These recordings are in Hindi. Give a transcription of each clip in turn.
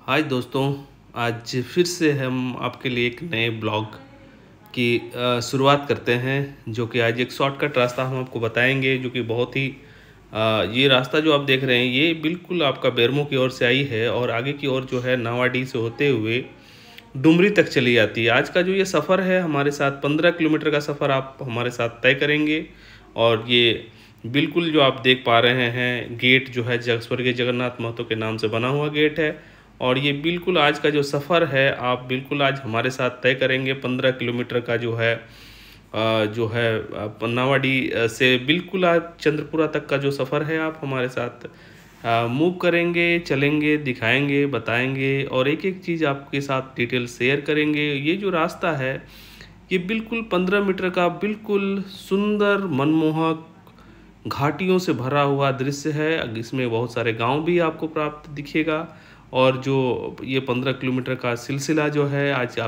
हाय दोस्तों। आज फिर से हम आपके लिए एक नए ब्लॉग की शुरुआत करते हैं, जो कि आज एक शॉर्टकट रास्ता हम आपको बताएंगे, जो कि बहुत ही ये रास्ता जो आप देख रहे हैं ये बिल्कुल आपका बेरमो की ओर से आई है और आगे की ओर जो है नावाडीह से होते हुए डुमरी तक चली जाती है। आज का जो ये सफ़र है हमारे साथ 15 किलोमीटर का सफ़र आप हमारे साथ तय करेंगे। और ये बिल्कुल जो आप देख पा रहे हैं गेट जो है स्वर्गीय जगन्नाथ महतो के नाम से बना हुआ गेट है। और ये बिल्कुल आज का जो सफ़र है आप बिल्कुल आज हमारे साथ तय करेंगे। 15 किलोमीटर का जो है नावाडीह से बिल्कुल आज चंद्रपुरा तक का जो सफ़र है आप हमारे साथ मूव करेंगे, चलेंगे, दिखाएंगे, बताएंगे और एक एक चीज़ आपके साथ डिटेल शेयर करेंगे। ये जो रास्ता है ये बिल्कुल 15 मीटर का बिल्कुल सुंदर मनमोहक घाटियों से भरा हुआ दृश्य है। इसमें बहुत सारे गांव भी आपको प्राप्त दिखेगा। और जो ये 15 किलोमीटर का सिलसिला जो है आज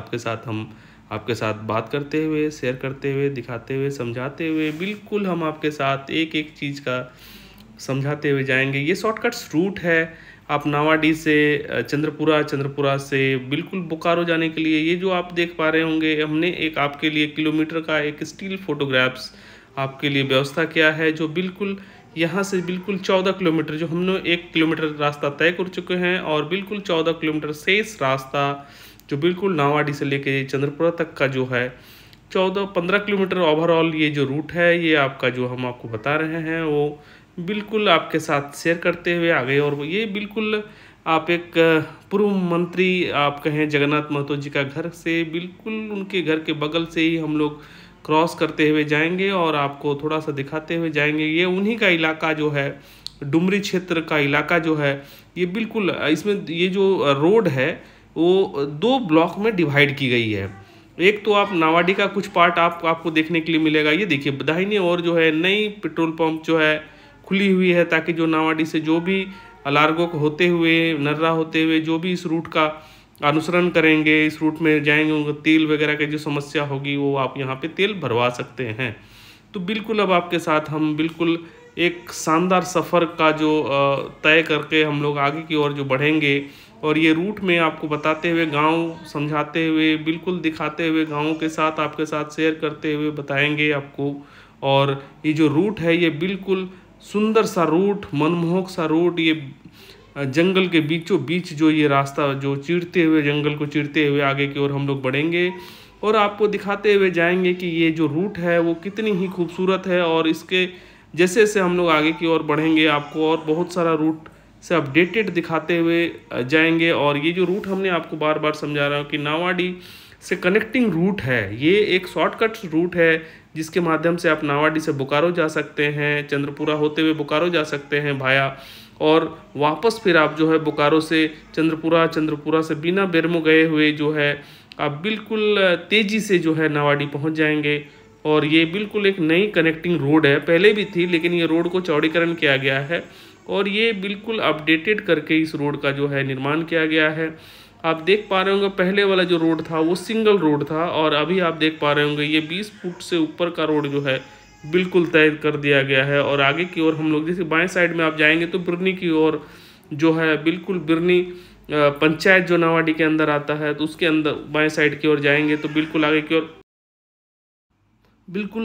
हम आपके साथ बात करते हुए, शेयर करते हुए, दिखाते हुए, समझाते हुए बिल्कुल हम आपके साथ एक एक चीज़ का समझाते हुए जाएंगे। ये शॉर्टकट्स रूट है। आप नावाडीह से चंद्रपुरा से बिल्कुल बोकारो जाने के लिए ये जो आप देख पा रहे होंगे, हमने एक आपके लिए किलोमीटर का एक स्टिल फोटोग्राफ्स आपके लिए व्यवस्था किया है, जो बिल्कुल यहाँ से बिल्कुल 14 किलोमीटर, जो हमने 1 किलोमीटर रास्ता तय कर चुके हैं और बिल्कुल 14 किलोमीटर शेष रास्ता जो बिल्कुल नावाडीह से लेके चंद्रपुरा तक का जो है 14-15 किलोमीटर ओवरऑल ये जो रूट है ये आपका जो हम आपको बता रहे हैं वो बिल्कुल आपके साथ शेयर करते हुए आगे। और ये बिल्कुल आप एक पूर्व मंत्री आप कहें जगन्नाथ महतो जी का घर से बिल्कुल उनके घर के बगल से ही हम लोग क्रॉस करते हुए जाएंगे और आपको थोड़ा सा दिखाते हुए जाएंगे। ये उन्हीं का इलाका जो है, डुमरी क्षेत्र का इलाका जो है, ये बिल्कुल इसमें ये जो रोड है वो 2 ब्लॉक में डिवाइड की गई है। एक तो आप नावाडीह का कुछ पार्ट आपको देखने के लिए मिलेगा। ये देखिए दाहिने ओर जो है नई पेट्रोल पंप जो है खुली हुई है, ताकि जो नावाडीह से जो भी लारगो को होते हुए, नर्रा होते हुए जो भी इस रूट का अनुसरण करेंगे, इस रूट में जाएंगे, उनको तेल वगैरह की जो समस्या होगी वो आप यहाँ पे तेल भरवा सकते हैं। तो बिल्कुल अब आपके साथ हम बिल्कुल एक शानदार सफ़र का जो तय करके हम लोग आगे की ओर जो बढ़ेंगे और ये रूट में आपको बताते हुए, गांव समझाते हुए, बिल्कुल दिखाते हुए, गाँवों के साथ आपके साथ शेयर करते हुए बताएंगे आपको। और ये जो रूट है ये बिल्कुल सुंदर सा रूट, मनमोहक सा रूट, ये जंगल के बीचों बीच जो ये रास्ता जो चीरते हुए, जंगल को चीरते हुए आगे की ओर हम लोग बढ़ेंगे और आपको दिखाते हुए जाएंगे कि ये जो रूट है वो कितनी ही खूबसूरत है। और इसके जैसे जैसे हम लोग आगे की ओर बढ़ेंगे आपको और बहुत सारा रूट से अपडेटेड दिखाते हुए जाएंगे। और ये जो रूट हमने आपको बार बार समझा रहा हूँ कि नावाडीह से कनेक्टिंग रूट है, ये एक शॉर्टकट रूट है जिसके माध्यम से आप नावाडीह से बोकारो जा सकते हैं, चंद्रपुरा होते हुए बोकारो जा सकते हैं भाया, और वापस फिर आप जो है बोकारो से चंद्रपुरा से बिना बेरमो गए हुए जो है आप बिल्कुल तेज़ी से जो है नावाडीह पहुंच जाएंगे। और ये बिल्कुल एक नई कनेक्टिंग रोड है, पहले भी थी लेकिन ये रोड को चौड़ीकरण किया गया है और ये बिल्कुल अपडेटेड करके इस रोड का जो है निर्माण किया गया है। आप देख पा रहे होंगे पहले वाला जो रोड था वो सिंगल रोड था और अभी आप देख पा रहे होंगे ये 20 फुट से ऊपर का रोड जो है बिल्कुल तय कर दिया गया है। और आगे की ओर हम लोग जैसे बाएं साइड में आप जाएंगे तो बिरनी की ओर जो है बिल्कुल बिरनी पंचायत जो नावाडीह के अंदर आता है, तो उसके अंदर बाएं साइड की ओर जाएंगे तो बिल्कुल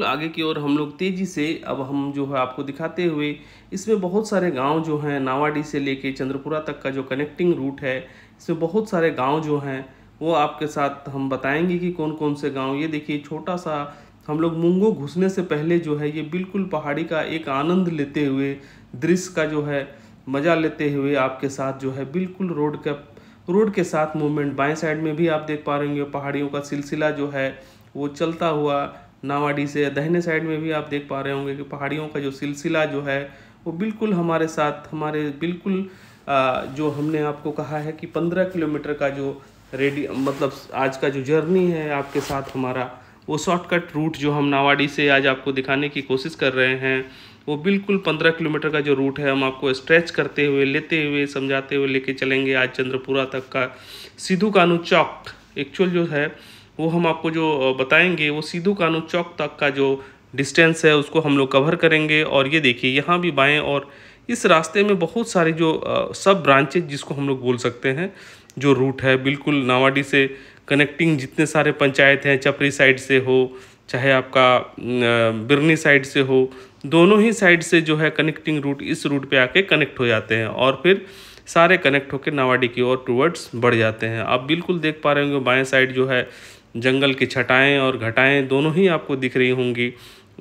आगे की ओर हम लोग तेज़ी से अब हम जो है आपको दिखाते हुए, इसमें बहुत सारे गांव जो हैं नावाडीह से लेके चंद्रपुरा तक का जो कनेक्टिंग रूट है, इसमें बहुत सारे गांव जो हैं वो आपके साथ हम बताएंगे कि कौन कौन से गांव। ये देखिए छोटा सा हम लोग मुंगो घुसने से पहले जो है ये बिल्कुल पहाड़ी का एक आनंद लेते हुए, दृश्य का जो है मज़ा लेते हुए आपके साथ जो है बिल्कुल रोड के साथ मूवमेंट। बाएं साइड में भी आप देख पा रहे होंगे पहाड़ियों का सिलसिला जो है वो चलता हुआ नावाडीह से, दाहिने साइड में भी आप देख पा रहे होंगे कि पहाड़ियों का जो सिलसिला जो है वो बिल्कुल हमारे साथ, हमारे बिल्कुल जो हमने आपको कहा है कि 15 किलोमीटर का जो मतलब आज का जो जर्नी है आपके साथ हमारा, वो शॉर्टकट रूट जो हम नावाडीह से आज आपको दिखाने की कोशिश कर रहे हैं वो बिल्कुल 15 किलोमीटर का जो रूट है हम आपको स्ट्रेच करते हुए, लेते हुए, समझाते हुए लेके चलेंगे आज चंद्रपुरा तक का। सिद्धू कानू चौक एक्चुअल जो है वो हम आपको जो बताएंगे वो सिद्धू कानू चौक तक का जो डिस्टेंस है उसको हम लोग कवर करेंगे। और ये देखिए यहाँ भी बाएं और इस रास्ते में बहुत सारे जो सब ब्रांचेज जिसको हम लोग बोल सकते हैं, जो रूट है बिल्कुल नावाडी से कनेक्टिंग जितने सारे पंचायत हैं, चपरी साइड से हो चाहे आपका बिरनी साइड से हो, दोनों ही साइड से जो है कनेक्टिंग रूट इस रूट पे आके कनेक्ट हो जाते हैं और फिर सारे कनेक्ट होकर नावाडी की ओर टूवर्ड्स बढ़ जाते हैं। आप बिल्कुल देख पा रहे होंगे बाएं साइड जो है जंगल की छटाएं और घटाएं दोनों ही आपको दिख रही होंगी।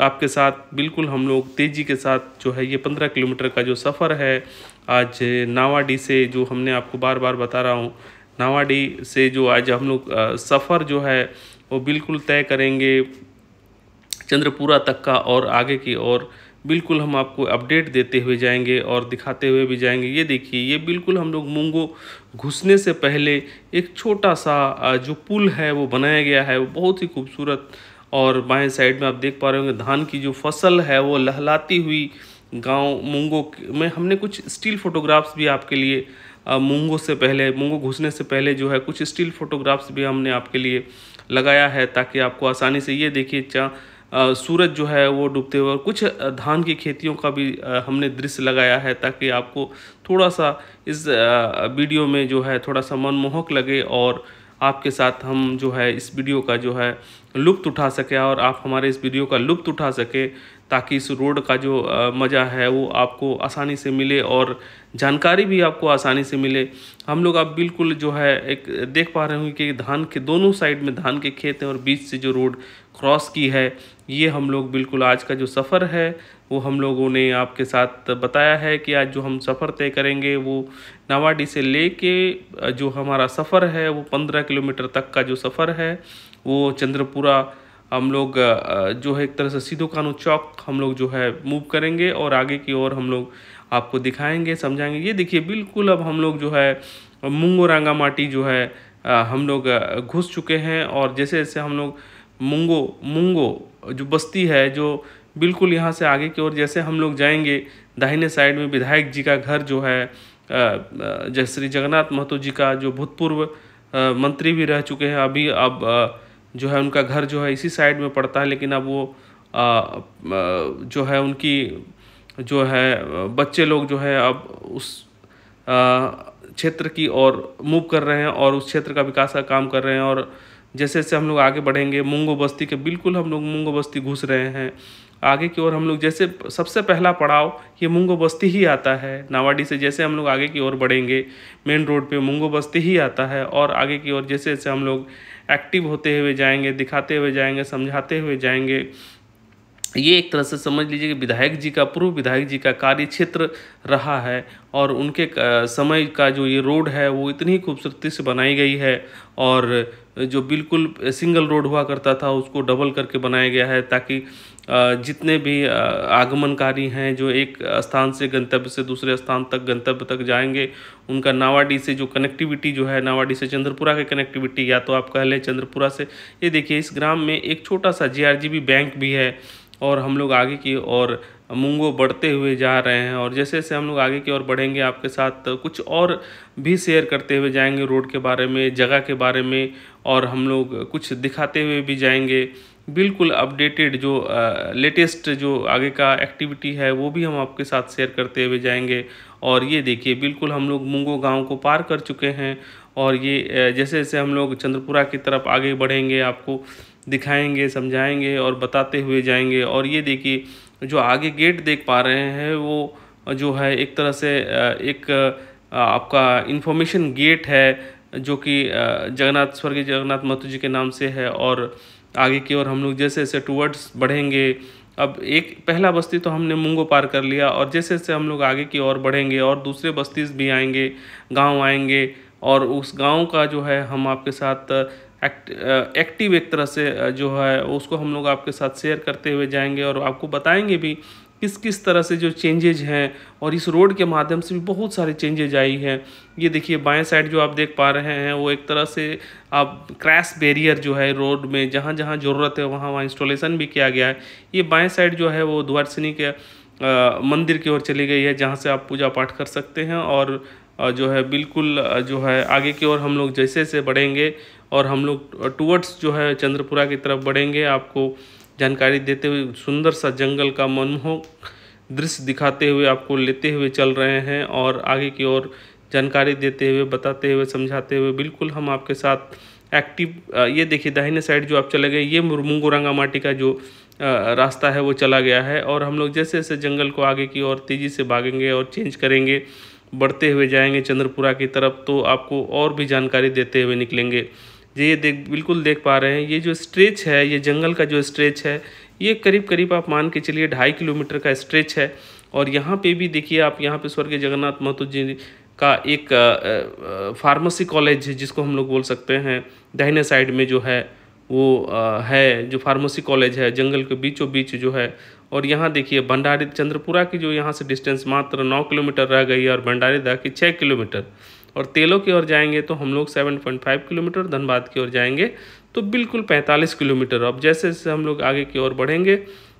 आपके साथ बिल्कुल हम लोग तेज़ी के साथ जो है ये 15 किलोमीटर का जो सफ़र है आज नावाडी से, जो हमने आपको बार बार बता रहा हूँ, नावाडी से जो आज हम लोग सफ़र जो है वो बिल्कुल तय करेंगे चंद्रपुरा तक का, और आगे की ओर बिल्कुल हम आपको अपडेट देते हुए जाएंगे और दिखाते हुए भी जाएंगे। ये देखिए ये बिल्कुल हम लोग मुंगो घुसने से पहले एक छोटा सा जो पुल है वो बनाया गया है, वो बहुत ही खूबसूरत। और बाएं साइड में आप देख पा रहे होंगे धान की जो फसल है वो लहलाती हुई गांव मुंगो में। हमने कुछ स्टिल फोटोग्राफ्स भी आपके लिए मुंगो से पहले, मुंगो घुसने से पहले जो है कुछ स्टिल फोटोग्राफ्स भी हमने आपके लिए लगाया है ताकि आपको आसानी से, ये देखिए सूरज जो है वो डूबते हुए, और कुछ धान की खेतियों का भी हमने दृश्य लगाया है ताकि आपको थोड़ा सा इस वीडियो में जो है थोड़ा सा मनमोहक लगे और आपके साथ हम जो है इस वीडियो का जो है लुत्फ़ उठा सके और आप हमारे इस वीडियो का लुत्फ़ उठा सके, ताकि इस रोड का जो मज़ा है वो आपको आसानी से मिले और जानकारी भी आपको आसानी से मिले। हम लोग आप बिल्कुल जो है एक देख पा रहे होंगे कि धान के दोनों साइड में धान के खेत हैं और बीच से जो रोड क्रॉस की है, ये हम लोग बिल्कुल आज का जो सफ़र है वो हम लोगों ने आपके साथ बताया है कि आज जो हम सफ़र तय करेंगे वो नावाडी से लेके जो हमारा सफ़र है वो 15 किलोमीटर तक का जो सफ़र है वो चंद्रपुरा हम लोग जो है एक तरह से सीधो कानू चौक हम लोग जो है मूव करेंगे और आगे की ओर हम लोग आपको दिखाएंगे, समझाएंगे। ये देखिए बिल्कुल अब हम लोग जो है मुंगो रांगामाटी जो है हम लोग घुस चुके हैं, और जैसे जैसे हम लोग मुंगो जो बस्ती है जो बिल्कुल यहाँ से आगे की ओर जैसे हम लोग जाएंगे, दाहिने साइड में विधायक जी का घर जो है जय श्री जगन्नाथ महतो जी का जो भूतपूर्व मंत्री भी रह चुके हैं, अभी अब जो है उनका घर जो है इसी साइड में पड़ता है, लेकिन अब वो जो है उनकी जो है बच्चे लोग जो है अब उस क्षेत्र की ओर मूव कर रहे हैं और उस क्षेत्र का विकास का काम कर रहे हैं। और जैसे जैसे हम लोग आगे बढ़ेंगे मुंगो बस्ती के बिल्कुल हम लोग मुंगो बस्ती घुस रहे हैं आगे की ओर। हम लोग जैसे सबसे पहला पड़ाव ये मुंगो बस्ती ही आता है नावाडी से। जैसे हम लोग आगे की ओर बढ़ेंगे मेन रोड पे मुंगो बस्ती ही आता है, और आगे की ओर जैसे जैसे हम लोग एक्टिव होते हुए जाएंगे, दिखाते हुए जाएंगे, समझाते हुए जाएंगे। ये एक तरह से समझ लीजिए कि विधायक जी का, पूर्व विधायक जी का कार्य क्षेत्र रहा है, और उनके समय का जो ये रोड है वो इतनी खूबसूरती से बनाई गई है, और जो बिल्कुल सिंगल रोड हुआ करता था उसको डबल करके बनाया गया है ताकि जितने भी आगमनकारी हैं जो एक स्थान से गंतव्य से दूसरे स्थान तक गंतव्य तक जाएंगे, उनका नावाडी से जो कनेक्टिविटी जो है, नावाडी से चंद्रपुरा की कनेक्टिविटी, या तो आप कह लें चंद्रपुरा से। ये देखिए इस ग्राम में एक छोटा सा JRGB बैंक भी है, और हम लोग आगे की ओर मुंगो बढ़ते हुए जा रहे हैं। और जैसे जैसे हम लोग आगे की ओर बढ़ेंगे आपके साथ कुछ और भी शेयर करते हुए जाएंगे रोड के बारे में, जगह के बारे में, और हम लोग कुछ दिखाते हुए भी जाएंगे। बिल्कुल अपडेटेड जो लेटेस्ट जो आगे का एक्टिविटी है वो भी हम आपके साथ शेयर करते हुए जाएंगे। और ये देखिए बिल्कुल हम लोग मुंगो गांव को पार कर चुके हैं, और ये जैसे जैसे हम लोग चंद्रपुरा की तरफ आगे बढ़ेंगे आपको दिखाएंगे, समझाएंगे और बताते हुए जाएंगे। और ये देखिए जो आगे गेट देख पा रहे हैं वो जो है एक तरह से एक आपका इंफॉर्मेशन गेट है जो कि स्वर्गीय जगन्नाथ महतो जी के नाम से है। और आगे की ओर हम लोग जैसे जैसे टूवर्ड्स बढ़ेंगे, अब एक पहला बस्ती तो हमने मुंगो पार कर लिया, और जैसे जैसे हम लोग आगे की ओर बढ़ेंगे और दूसरे बस्तीज भी आएंगे, गांव आएंगे, और उस गांव का जो है हम आपके साथ एक्टिव एक तरह से जो है उसको हम लोग आपके साथ शेयर करते हुए जाएंगे, और आपको बताएंगे भी किस किस तरह से जो चेंजेज हैं, और इस रोड के माध्यम से भी बहुत सारे चेंजेज आई हैं। ये देखिए बाएं साइड जो आप देख पा रहे हैं वो एक तरह से आप क्रैश बैरियर जो है रोड में जहाँ जहाँ ज़रूरत है वहाँ वहाँ इंस्टॉलेशन भी किया गया है। ये बाएं साइड जो है वो द्वारसिनी के मंदिर की ओर चली गई है जहाँ से आप पूजा पाठ कर सकते हैं। और जो है बिल्कुल जो है आगे की ओर हम लोग जैसे जैसे बढ़ेंगे और हम लोग टूवर्ड्स जो है चंद्रपुरा की तरफ बढ़ेंगे, आपको जानकारी देते हुए सुंदर सा जंगल का मनमोहक दृश्य दिखाते हुए आपको लेते हुए चल रहे हैं और आगे की ओर जानकारी देते हुए, बताते हुए, समझाते हुए बिल्कुल हम आपके साथ एक्टिव। ये देखिए दाहिने साइड जो आप चले गए, ये मुंगो रंगामाटी का जो रास्ता है वो चला गया है और हम लोग जैसे जैसे जंगल को आगे की ओर तेज़ी से भागेंगे और चेंज करेंगे, बढ़ते हुए जाएंगे चंद्रपुरा की तरफ, तो आपको और भी जानकारी देते हुए निकलेंगे। ये बिल्कुल देख पा रहे हैं, ये जो स्ट्रेच है, ये जंगल का जो स्ट्रेच है, ये करीब करीब आप मान के चलिए 2.5 किलोमीटर का स्ट्रेच है। और यहाँ पे भी देखिए आप, यहाँ पे स्वर्गीय जगन्नाथ महतो जी का एक फार्मेसी कॉलेज जिसको हम लोग बोल सकते हैं, दाहिने साइड में जो है वो है जो फार्मेसी कॉलेज है, जंगल के बीचों बीच जो है। और यहाँ देखिए भंडारी चंद्रपुरा की जो यहाँ से डिस्टेंस मात्र 9 किलोमीटर रह गई है और भंडारी दा की 6 किलोमीटर। और तेलों की ओर जाएंगे तो हम लोग 7.5 किलोमीटर, धनबाद की ओर जाएंगे तो बिल्कुल 45 किलोमीटर। अब जैसे जैसे हम लोग आगे की ओर बढ़ेंगे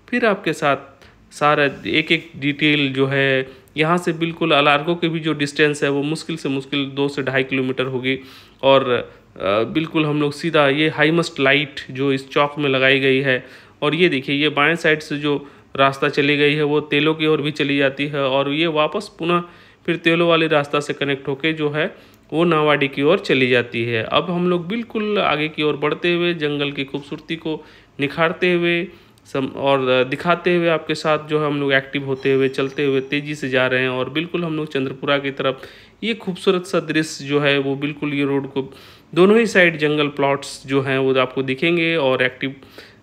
फिर आपके साथ सारा एक एक डिटेल जो है, यहाँ से बिल्कुल अलार्गो के भी जो डिस्टेंस है वो मुश्किल से मुश्किल 2 से 2.5 किलोमीटर होगी। और बिल्कुल हम लोग सीधा ये हाई मस्ट लाइट जो इस चौक में लगाई गई है, और ये देखिए ये बाएं साइड से जो रास्ता चली गई है वो तेलों की ओर भी चली जाती है और ये वापस पुनः फिर तेलों वाले रास्ता से कनेक्ट होके जो है वो नावाडी की ओर चली जाती है। अब हम लोग बिल्कुल आगे की ओर बढ़ते हुए जंगल की खूबसूरती को निखारते हुए और दिखाते हुए आपके साथ जो है हम लोग एक्टिव होते हुए चलते हुए तेज़ी से जा रहे हैं। और बिल्कुल हम लोग चंद्रपुरा की तरफ, ये खूबसूरत सा दृश्य जो है वो बिल्कुल ये रोड को दोनों ही साइड जंगल प्लॉट्स जो हैं वो आपको दिखेंगे और एक्टिव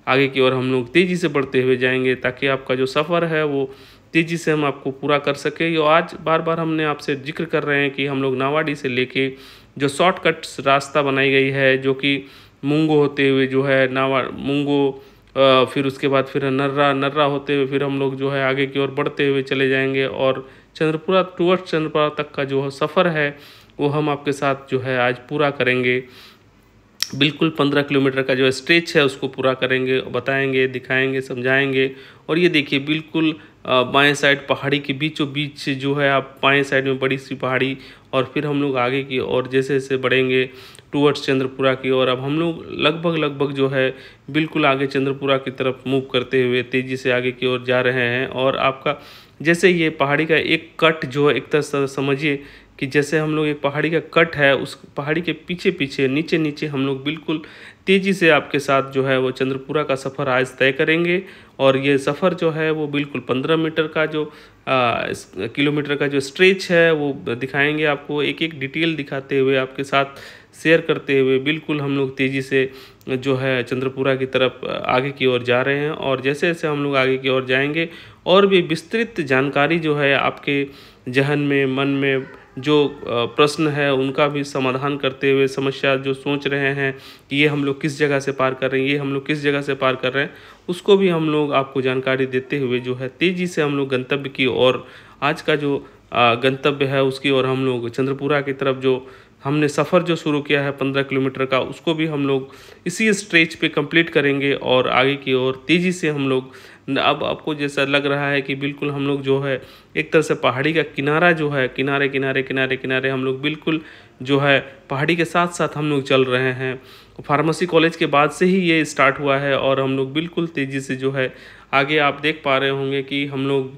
आगे की ओर हम लोग तेज़ी से बढ़ते हुए जाएंगे ताकि आपका जो सफ़र है वो तेज़ी से हम आपको पूरा कर सके। और आज बार बार हमने आपसे जिक्र कर रहे हैं कि हम लोग नावाडी से लेके जो शॉर्टकट्स रास्ता बनाई गई है, जो कि मुंगो होते हुए जो है मुंगो, फिर उसके बाद फिर नर्रा होते हुए फिर हम लोग जो है आगे की ओर बढ़ते हुए चले जाएंगे और चंद्रपुरा टूवर्ड्स चंद्रपुरा तक का जो सफ़र है वो हम आपके साथ जो है आज पूरा करेंगे। बिल्कुल 15 किलोमीटर का जो स्ट्रेच है उसको पूरा करेंगे, बताएंगे, दिखाएंगे, समझाएंगे। और ये देखिए बिल्कुल बाएं साइड पहाड़ी के बीचों बीच जो है, आप बाएं साइड में बड़ी सी पहाड़ी, और फिर हम लोग आगे की और जैसे जैसे बढ़ेंगे टूवर्ड्स चंद्रपुरा की ओर, अब हम लोग लगभग जो है बिल्कुल आगे चंद्रपुरा की तरफ मूव करते हुए तेज़ी से आगे की ओर जा रहे हैं। और आपका जैसे ये पहाड़ी का एक कट जो है, एक तरह से समझिए कि जैसे हम लोग एक पहाड़ी का कट है, उस पहाड़ी के पीछे पीछे नीचे नीचे हम लोग बिल्कुल तेज़ी से आपके साथ जो है वो चंद्रपुरा का सफ़र आज तय करेंगे। और ये सफ़र जो है वो बिल्कुल 15 मीटर का जो किलोमीटर का जो स्ट्रेच है वो दिखाएंगे आपको, एक एक डिटेल दिखाते हुए आपके साथ शेयर करते हुए बिल्कुल हम लोग तेज़ी से जो है चंद्रपुरा की तरफ आगे की ओर जा रहे हैं। और जैसे जैसे हम लोग आगे की ओर जाएंगे और भी विस्तृत जानकारी जो है आपके जहन में, मन में जो प्रश्न है उनका भी समाधान करते हुए, समस्या जो सोच रहे हैं कि ये हम लोग किस जगह से पार कर रहे हैं, ये हम लोग किस जगह से पार कर रहे हैं, उसको भी हम लोग आपको जानकारी देते हुए जो है तेज़ी से हम लोग गंतव्य की ओर, आज का जो गंतव्य है उसकी ओर हम लोग चंद्रपुरा की तरफ जो हमने सफ़र जो शुरू किया है 15 किलोमीटर का, उसको भी हम लोग इसी स्ट्रेच पे कंप्लीट करेंगे। और आगे की ओर तेज़ी से हम लोग, अब आपको जैसा लग रहा है कि बिल्कुल हम लोग जो है एक तरह से पहाड़ी का किनारा जो है, किनारे किनारे किनारे किनारे हम लोग बिल्कुल जो है पहाड़ी के साथ साथ हम लोग चल रहे हैं। फार्मेसी कॉलेज के बाद से ही ये स्टार्ट हुआ है और हम लोग बिल्कुल तेज़ी से जो है आगे, आप देख पा रहे होंगे कि हम लोग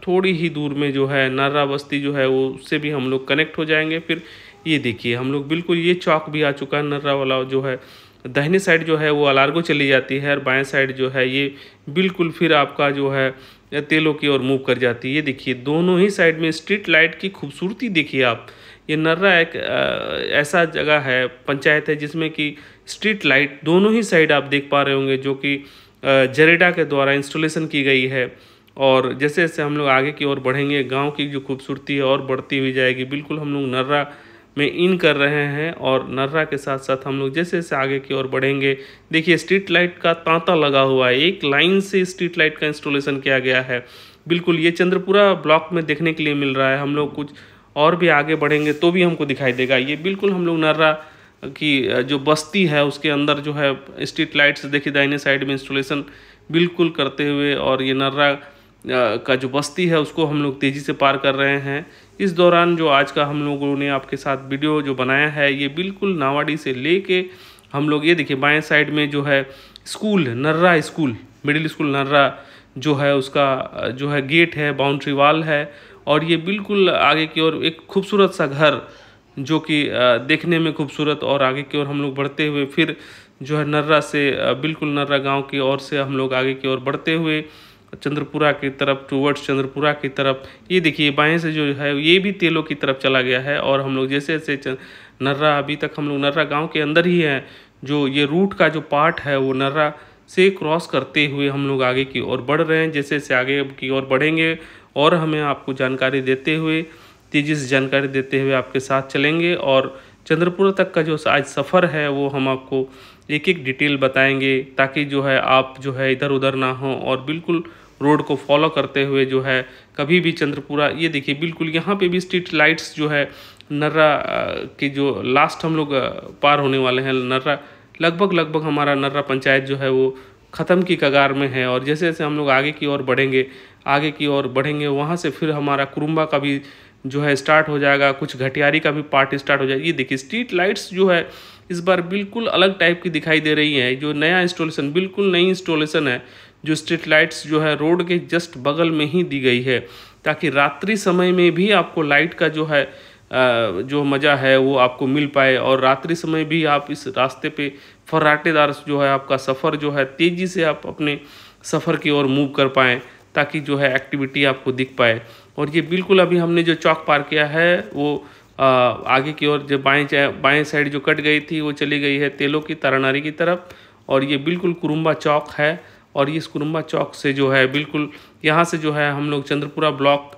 थोड़ी ही दूर में जो है नर्रा बस्ती जो है वो, उससे भी हम लोग कनेक्ट हो जाएंगे। फिर ये देखिए हम लोग बिल्कुल, ये चौक भी आ चुका है नर्रा वाला जो है, दाहिनी साइड जो है वो अलार्गो चली जाती है और बाएं साइड जो है ये बिल्कुल फिर आपका जो है तेलों की ओर मूव कर जाती है। ये देखिए दोनों ही साइड में स्ट्रीट लाइट की खूबसूरती देखिए आप। ये नर्रा एक ऐसा जगह है, पंचायत है, जिसमें कि स्ट्रीट लाइट दोनों ही साइड आप देख पा रहे होंगे, जो कि जरेडा के द्वारा इंस्टॉलेशन की गई है। और जैसे जैसे हम लोग आगे की ओर बढ़ेंगे, गांव की जो खूबसूरती है और बढ़ती हुई जाएगी। बिल्कुल हम लोग नर्रा में इन कर रहे हैं और नर्रा के साथ साथ हम लोग जैसे जैसे आगे की ओर बढ़ेंगे, देखिए स्ट्रीट लाइट का तांता लगा हुआ है, एक लाइन से स्ट्रीट लाइट का इंस्टॉलेशन किया गया है। बिल्कुल ये चंद्रपुरा ब्लॉक में देखने के लिए मिल रहा है। हम लोग कुछ और भी आगे बढ़ेंगे तो भी हमको दिखाई देगा। ये बिल्कुल हम लोग नर्रा की जो बस्ती है उसके अंदर जो है स्ट्रीट लाइट्स देखिए दाहिने साइड में इंस्टॉलेशन बिल्कुल करते हुए, और ये नर्रा का जो बस्ती है उसको हम लोग तेज़ी से पार कर रहे हैं। इस दौरान जो आज का हम लोगों ने आपके साथ वीडियो जो बनाया है, ये बिल्कुल नावाडी से लेके हम लोग, ये देखिए बाएं साइड में जो है school, Narra school, middle school Narra जो है उसका जो है गेट है, बाउंड्री वॉल है। और ये बिल्कुल आगे की ओर एक खूबसूरत सा घर जो कि देखने में खूबसूरत, और आगे की ओर हम लोग बढ़ते हुए फिर जो है नर्रा से बिल्कुल नर्रा गांव की ओर से हम लोग आगे की ओर बढ़ते हुए चंद्रपुरा की तरफ, टूवर्ड्स चंद्रपुरा की तरफ, ये देखिए बाएं से जो है ये भी तेलों की तरफ चला गया है। और हम लोग जैसे जैसे नर्रा, अभी तक हम लोग नर्रा गांव के अंदर ही हैं। जो ये रूट का जो पार्ट है वो नर्रा से क्रॉस करते हुए हम लोग आगे की ओर बढ़ रहे हैं। जैसे जैसे आगे की ओर बढ़ेंगे और हमें आपको जानकारी देते हुए, तेज़ी से जानकारी देते हुए आपके साथ चलेंगे। और चंद्रपुर तक का जो आज सफ़र है वो हम आपको एक एक डिटेल बताएंगे, ताकि जो है आप जो है इधर उधर ना हो और बिल्कुल रोड को फॉलो करते हुए जो है कभी भी चंद्रपुरा, ये देखिए बिल्कुल यहाँ पे भी स्ट्रीट लाइट्स जो है नर्रा की जो लास्ट हम लोग पार होने वाले हैं। नर्रा लगभग हमारा नर्रा पंचायत जो है वो ख़त्म की कगार में है। और जैसे जैसे हम लोग आगे की ओर बढ़ेंगे वहाँ से फिर हमारा कुरुम्बा का भी जो है स्टार्ट हो जाएगा, कुछ घटियारी का भी पार्ट स्टार्ट हो जाएगा। ये देखिए स्ट्रीट लाइट्स जो है इस बार बिल्कुल अलग टाइप की दिखाई दे रही है। जो नया इंस्टॉलेशन, बिल्कुल नई इंस्टॉलेशन है, जो स्ट्रीट लाइट्स जो है रोड के जस्ट बगल में ही दी गई है, ताकि रात्रि समय में भी आपको लाइट का जो है जो मज़ा है वो आपको मिल पाए। और रात्रि समय भी आप इस रास्ते पे फर्राटेदार जो है आपका सफ़र जो है तेज़ी से आप अपने सफ़र की ओर मूव कर पाएँ, ताकि जो है एक्टिविटी आपको दिख पाए। और ये बिल्कुल अभी हमने जो चौक पार किया है वो आगे की ओर जो बाएं साइड जो कट गई थी वो चली गई है तेलों की तारानारी की तरफ। और ये बिल्कुल कुरुम्बा चौक है। और इस कुरुम्बा चौक से जो है बिल्कुल यहाँ से जो है हम लोग चंद्रपुरा ब्लॉक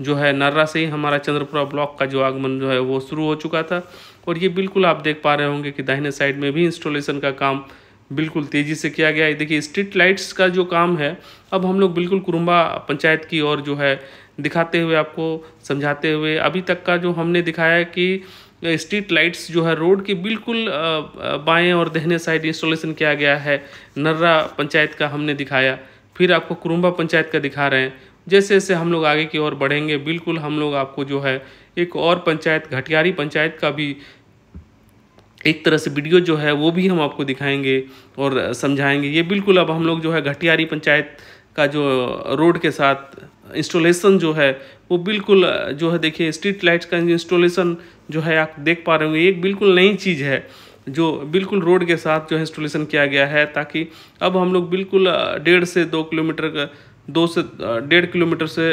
जो है नर्रा से ही हमारा चंद्रपुरा ब्लॉक का जो आगमन जो है वो शुरू हो चुका था। और ये बिल्कुल आप देख पा रहे होंगे कि दाहिने साइड में भी इंस्टॉलेशन का काम बिल्कुल तेज़ी से किया गया है। देखिए स्ट्रीट लाइट्स का जो काम है अब हम लोग बिल्कुल कुरुम्बा पंचायत की ओर जो है दिखाते हुए, आपको समझाते हुए, अभी तक का जो हमने दिखाया है कि स्ट्रीट लाइट्स जो है रोड के बिल्कुल बाएं और दाहिने साइड इंस्टॉलेशन किया गया है। नर्रा पंचायत का हमने दिखाया, फिर आपको कुरुम्बा पंचायत का दिखा रहे हैं। जैसे जैसे हम लोग आगे की ओर बढ़ेंगे बिल्कुल हम लोग आपको जो है एक और पंचायत, घटियारी पंचायत का भी एक तरह से वीडियो जो है वो भी हम आपको दिखाएंगे और समझाएंगे। ये बिल्कुल अब हम लोग जो है घटियारी पंचायत का जो रोड के साथ इंस्टॉलेशन जो है वो बिल्कुल जो है देखिए स्ट्रीट लाइट्स का इंस्टॉलेशन जो है आप देख पा रहे होंगे, एक बिल्कुल नई चीज़ है जो बिल्कुल रोड के साथ जो है इंस्टॉलेशन किया गया है, ताकि अब हम लोग बिल्कुल 1.5 से 2 किलोमीटर का 2 से 1.5 किलोमीटर से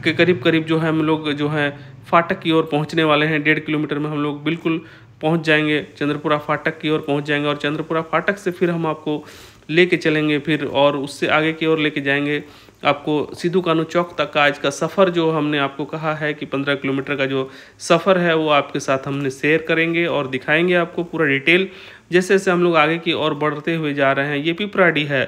के करीब जो है हम लोग जो है फाटक की ओर पहुंचने वाले हैं। 1.5 किलोमीटर में हम लोग बिल्कुल पहुंच जाएंगे, चंद्रपुरा फाटक की ओर पहुंच जाएंगे। और चंद्रपुरा फाटक से फिर हम आपको लेके चलेंगे फिर, और उससे आगे की ओर लेके जाएंगे आपको सिद्धू कानू चौक तक का। आज का सफ़र जो हमने आपको कहा है कि 15 किलोमीटर का जो सफ़र है वो आपके साथ हमने शेयर करेंगे और दिखाएंगे आपको पूरा डिटेल। जैसे जैसे हम लोग आगे की ओर बढ़ते हुए जा रहे हैं, ये पिपराडी है,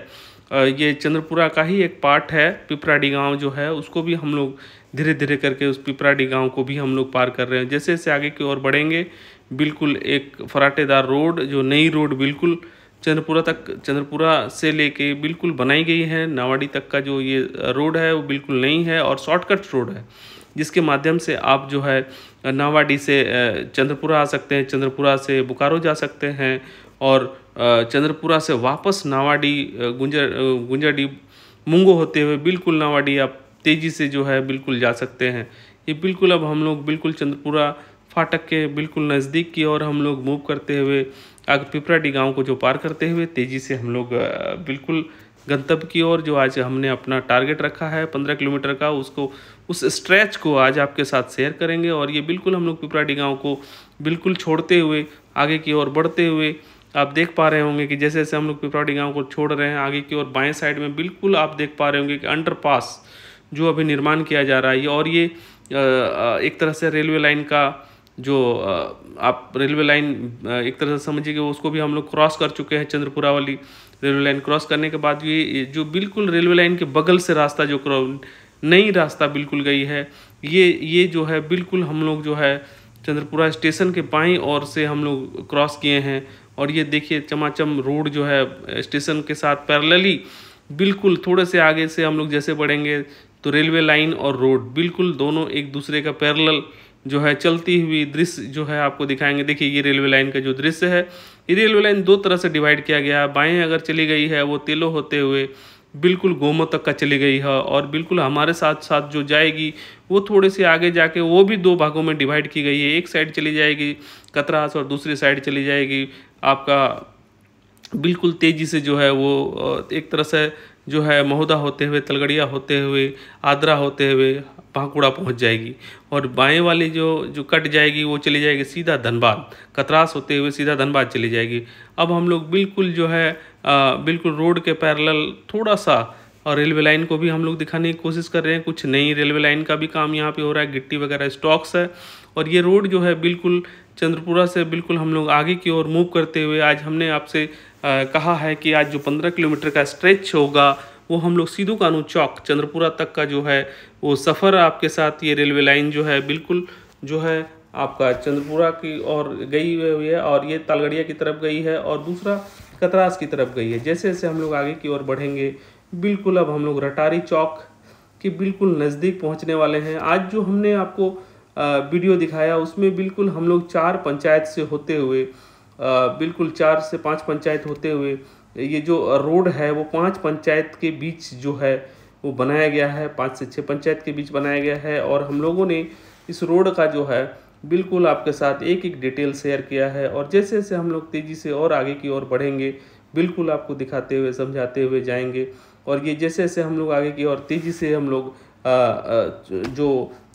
ये चंद्रपुरा का ही एक पार्ट है। पिपराडी गांव जो है उसको भी हम लोग धीरे धीरे करके उस पिपराडी गांव को भी हम लोग पार कर रहे हैं। जैसे जैसे आगे की ओर बढ़ेंगे बिल्कुल एक फराटेदार रोड, जो नई रोड बिल्कुल चंद्रपुरा से लेके बिल्कुल बनाई गई है, नावाडी तक का जो ये रोड है वो बिल्कुल नई है और शॉर्टकट रोड है, जिसके माध्यम से आप जो है नावाडी से चंद्रपुरा आ सकते हैं, चंद्रपुरा से बोकारो जा सकते हैं, और चंद्रपुरा से वापस नावाडी गुंजाडी मुंगो होते हुए बिल्कुल नावाडी आप तेज़ी से जो है बिल्कुल जा सकते हैं। ये बिल्कुल अब हम लोग बिल्कुल चंद्रपुरा फाटक के बिल्कुल नज़दीक की ओर हम लोग मूव करते हुए आगे पिपराडी गांव को जो पार करते हुए तेज़ी से हम लोग बिल्कुल गंतव्य की ओर, जो आज हमने अपना टारगेट रखा है 15 किलोमीटर का, उसको उस स्ट्रेच को आज आपके साथ शेयर करेंगे। और ये बिल्कुल हम लोग पिपराडी गांव को बिल्कुल छोड़ते हुए आगे की ओर बढ़ते हुए आप देख पा रहे होंगे कि जैसे जैसे हम लोग पिपराडी गांव को छोड़ रहे हैं आगे की ओर बाएं साइड में बिल्कुल आप देख पा रहे होंगे कि अंडरपास जो अभी निर्माण किया जा रहा है। और ये एक तरह से रेलवे लाइन का जो आप रेलवे लाइन एक तरह से समझिए कि उसको भी हम लोग क्रॉस कर चुके हैं। चंद्रपुरा वाली रेलवे लाइन क्रॉस करने के बाद ये जो बिल्कुल रेलवे लाइन के बगल से रास्ता जो नई रास्ता बिल्कुल गई है, ये जो है बिल्कुल हम लोग जो है चंद्रपुरा स्टेशन के बाईं ओर से हम लोग क्रॉस किए हैं। और ये देखिए चमाचम रोड जो है स्टेशन के साथ पैरेलली बिल्कुल थोड़े से आगे से हम लोग जैसे बढ़ेंगे तो रेलवे लाइन और रोड बिल्कुल दोनों एक दूसरे का पैरेलल जो है चलती हुई दृश्य जो है आपको दिखाएंगे। देखिए ये रेलवे लाइन का जो दृश्य है, ये रेलवे लाइन 2 तरह से डिवाइड किया गया है। बाएं अगर चली गई है वो तेलो होते हुए बिल्कुल गोमो तक का चली गई है, और बिल्कुल हमारे साथ साथ जो जाएगी वो थोड़े से आगे जाके वो भी 2 भागों में डिवाइड की गई है। एक साइड चली जाएगी कतरास और दूसरी साइड चली जाएगी आपका बिल्कुल तेज़ी से जो है वो एक तरह से जो है महोदा होते हुए, तलगड़िया होते हुए, आद्रा होते हुए बांकुड़ा पहुंच जाएगी। और बाएं वाली जो कट जाएगी वो चली जाएगी सीधा धनबाद, कतरास होते हुए सीधा धनबाद चली जाएगी। अब हम लोग बिल्कुल जो है बिल्कुल रोड के पैरेलल थोड़ा सा, और रेलवे लाइन को भी हम लोग दिखाने की कोशिश कर रहे हैं। कुछ नई रेलवे लाइन का भी काम यहाँ पे हो रहा है, गिट्टी वगैरह स्टॉक्स है। और ये रोड जो है बिल्कुल चंद्रपुरा से बिल्कुल हम लोग आगे की ओर मूव करते हुए, आज हमने आपसे कहा है कि आज जो 15 किलोमीटर का स्ट्रेच होगा वो हम लोग सिद्धू कान्हू चौक चंद्रपुरा तक का जो है वो सफ़र आपके साथ, ये रेलवे लाइन जो है बिल्कुल जो है आपका चंद्रपुरा की ओर गई हुई है, और ये तालगड़िया की तरफ गई है, और दूसरा कतरास की तरफ गई है। जैसे जैसे हम लोग आगे की ओर बढ़ेंगे बिल्कुल अब हम लोग रटारी चौक के बिल्कुल नज़दीक पहुंचने वाले हैं। आज जो हमने आपको वीडियो दिखाया उसमें बिल्कुल हम लोग 4 पंचायत से होते हुए बिल्कुल 4 से 5 पंचायत होते हुए ये जो रोड है वो 5 पंचायत के बीच जो है वो बनाया गया है, 5 से 6 पंचायत के बीच बनाया गया है। और हम लोगों ने इस रोड का जो है बिल्कुल आपके साथ एक एक डिटेल शेयर किया है, और जैसे जैसे हम लोग तेज़ी से और आगे की ओर बढ़ेंगे बिल्कुल आपको दिखाते हुए समझाते हुए जाएंगे। और ये जैसे जैसे हम लोग आगे की ओर तेज़ी से हम लोग जो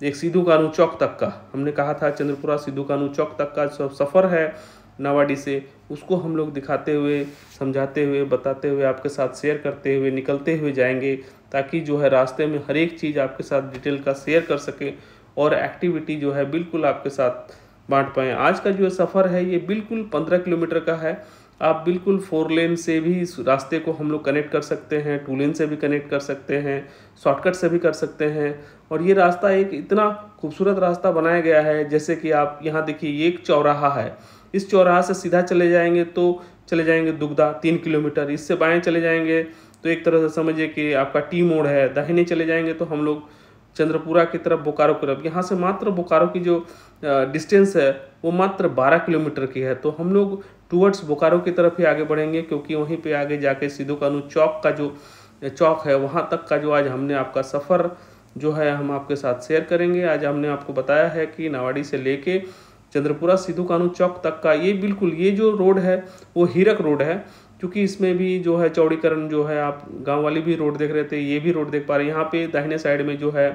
एक सिद्धू कान्हू चौक तक का हमने कहा था, चंद्रपुरा सिद्धू कान्हू चौक तक का जो सफ़र है नावाडी से, उसको हम लोग दिखाते हुए समझाते हुए बताते हुए आपके साथ शेयर करते हुए निकलते हुए जाएंगे, ताकि जो है रास्ते में हर एक चीज़ आपके साथ डिटेल का शेयर कर सके और एक्टिविटी जो है बिल्कुल आपके साथ बांट पाएँ। आज का जो सफ़र है ये बिल्कुल 15 किलोमीटर का है। आप बिल्कुल 4 लेन से भी इस रास्ते को हम लोग कनेक्ट कर सकते हैं, 2 लेन से भी कनेक्ट कर सकते हैं, शॉर्टकट से भी कर सकते हैं। और ये रास्ता एक इतना खूबसूरत रास्ता बनाया गया है, जैसे कि आप यहाँ देखिए ये एक चौराहा है, इस चौराहा से सीधा चले जाएंगे तो चले जाएंगे दुगदा 3 किलोमीटर, इससे बाएं चले जाएंगे तो एक तरह से समझिए कि आपका टी मोड़ है, दाहिने चले जाएंगे तो हम लोग चंद्रपुरा की तरफ, बोकारो की तरफ। यहाँ से मात्र बोकारो की जो डिस्टेंस है वो मात्र 12 किलोमीटर की है, तो हम लोग टूवर्ड्स बोकारो की तरफ ही आगे बढ़ेंगे, क्योंकि वहीं पे आगे जाके सिद्धू कान्हू चौक का जो चौक है वहाँ तक का जो आज हमने आपका सफ़र जो है हम आपके साथ शेयर करेंगे। आज हमने आपको बताया है कि नावाडी से लेके चंद्रपुरा सिद्धू कान्हू चौक तक का ये बिल्कुल ये जो रोड है वो हीरक रोड है, क्योंकि इसमें भी जो है चौड़ीकरण जो है, आप गांव वाली भी रोड देख रहे थे, ये भी रोड देख पा रहे हैं। यहाँ पे दाहिने साइड में जो है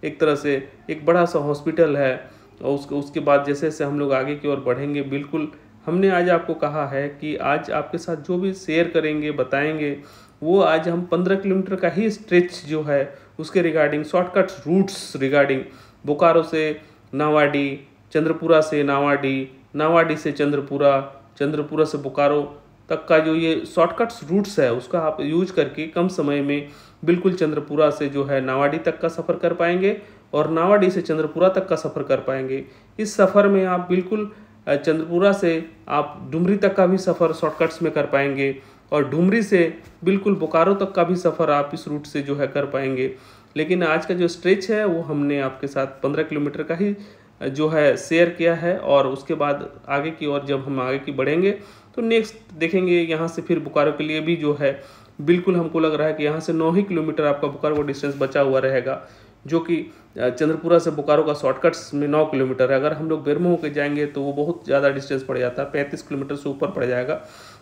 एक तरह से एक बड़ा सा हॉस्पिटल है, और उसके बाद जैसे जैसे हम लोग आगे की ओर बढ़ेंगे बिल्कुल हमने आज आपको कहा है कि आज आपके साथ जो भी शेयर करेंगे बताएंगे वो आज हम 15 किलोमीटर का ही स्ट्रेच जो है उसके regarding shortcuts routes regarding Bokaro से नावाडी, चंद्रपुरा से नावाडी, नावाडी से चंद्रपुरा, चंद्रपुरा से बोकारो तक का जो ये शॉर्टकट्स रूट्स है उसका आप यूज करके कम समय में बिल्कुल चंद्रपुरा से जो है नावाडी तक का सफ़र कर पाएंगे, और नावाडी से चंद्रपुरा तक का सफ़र कर पाएंगे। इस सफ़र में आप बिल्कुल चंद्रपुरा से आप डुमरी तक का भी सफ़र शॉर्टकट्स में कर पाएंगे, और डुमरी से बिल्कुल बोकारो तक का भी सफ़र आप इस रूट से जो है कर पाएंगे। लेकिन आज का जो स्ट्रेच है वो हमने आपके साथ 15 किलोमीटर का ही जो है शेयर किया है, और उसके बाद आगे की ओर जब हम आगे की बढ़ेंगे तो नेक्स्ट देखेंगे यहाँ से फिर बोकारो के लिए भी जो है बिल्कुल हमको लग रहा है कि यहाँ से 9 ही किलोमीटर आपका बोकारो का डिस्टेंस बचा हुआ रहेगा, जो कि चंद्रपुरा से बोकारो का शॉर्टकट्स में 9 किलोमीटर है। अगर हम लोग बेरमो होकर जाएंगे तो वो बहुत ज़्यादा डिस्टेंस पड़ जाता है, 35 किलोमीटर से ऊपर पड़ जाएगा।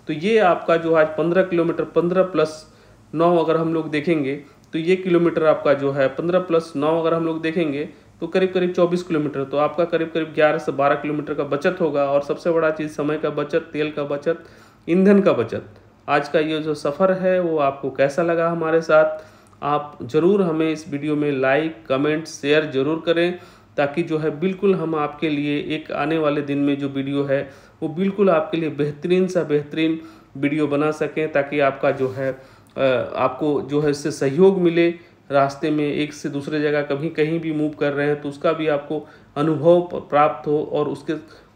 तो ये आपका जो आज 15 किलोमीटर 15 प्लस 9 अगर हम लोग देखेंगे तो ये किलोमीटर आपका जो है 15 प्लस 9 अगर हम लोग देखेंगे तो करीब करीब 24 किलोमीटर, तो आपका करीब करीब 11 से 12 किलोमीटर का बचत होगा। और सबसे बड़ा चीज़ समय का बचत, तेल का बचत, ईंधन का बचत। आज का ये जो सफ़र है वो आपको कैसा लगा हमारे साथ, आप ज़रूर हमें इस वीडियो में लाइक कमेंट शेयर ज़रूर करें, ताकि जो है बिल्कुल हम आपके लिए एक आने वाले दिन में जो वीडियो है वो बिल्कुल आपके लिए बेहतरीन सा बेहतरीन वीडियो बना सकें, ताकि आपका जो है आपको जो है इससे सहयोग मिले। रास्ते में एक से दूसरे जगह कभी कहीं भी मूव कर रहे हैं तो उसका भी आपको अनुभव प्राप्त हो, और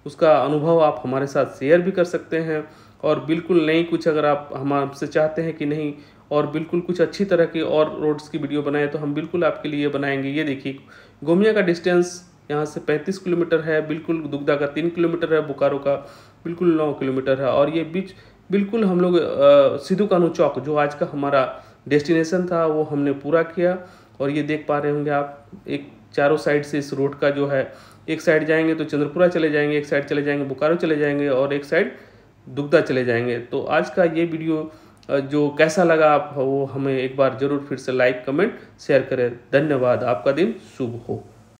उसका अनुभव आप हमारे साथ शेयर भी कर सकते हैं। और बिल्कुल नहीं कुछ अगर आप हमसे चाहते हैं कि नहीं और बिल्कुल कुछ अच्छी तरह की और रोड्स की वीडियो बनाए तो हम बिल्कुल आपके लिए बनाएंगे। ये देखिए गोमिया का डिस्टेंस यहाँ से 35 किलोमीटर है, बिल्कुल दुगदा का 3 किलोमीटर है, बोकारो का बिल्कुल 9 किलोमीटर है, और ये बीच बिल्कुल हम लोग सिद्धू कान्हू चौक जो आज का हमारा डेस्टिनेशन था वो हमने पूरा किया। और ये देख पा रहे होंगे आप, एक चारों साइड से इस रोड का जो है, एक साइड जाएंगे तो चंद्रपुरा चले जाएंगे, एक साइड चले जाएंगे बोकारो चले जाएंगे, और एक साइड दुगदा चले जाएंगे। तो आज का ये वीडियो जो कैसा लगा आप वो हमें एक बार ज़रूर फिर से लाइक कमेंट शेयर करें। धन्यवाद। आपका दिन शुभ हो।